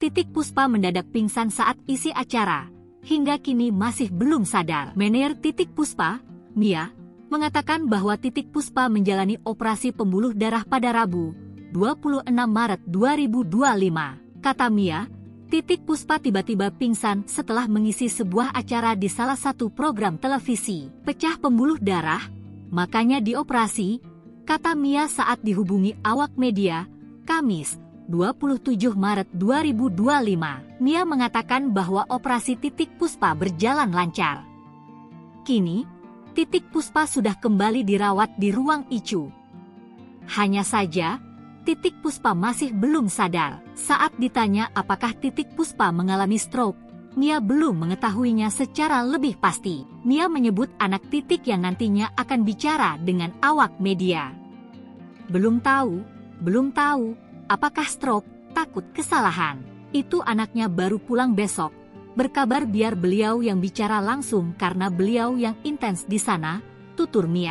Titik Puspa mendadak pingsan saat isi acara. Hingga kini masih belum sadar. Manajer Titik Puspa, Mia, mengatakan bahwa Titik Puspa menjalani operasi pembuluh darah pada Rabu, 26 Maret 2025. Kata Mia, Titik Puspa tiba-tiba pingsan setelah mengisi sebuah acara di salah satu program televisi. Pecah pembuluh darah, makanya dioperasi, kata Mia saat dihubungi awak media, Kamis, 27 Maret 2025. Mia mengatakan bahwa operasi Titik Puspa berjalan lancar. Kini, Titik Puspa sudah kembali dirawat di ruang ICU. Hanya saja, Titik Puspa masih belum sadar. Saat ditanya apakah Titik Puspa mengalami stroke, Mia belum mengetahuinya secara lebih pasti. Mia menyebut anak Titik yang nantinya akan bicara dengan awak media. Belum tahu, apakah stroke, takut kesalahan. Itu anaknya baru pulang besok. Berkabar biar beliau yang bicara langsung karena beliau yang intens di sana, tutur Mia.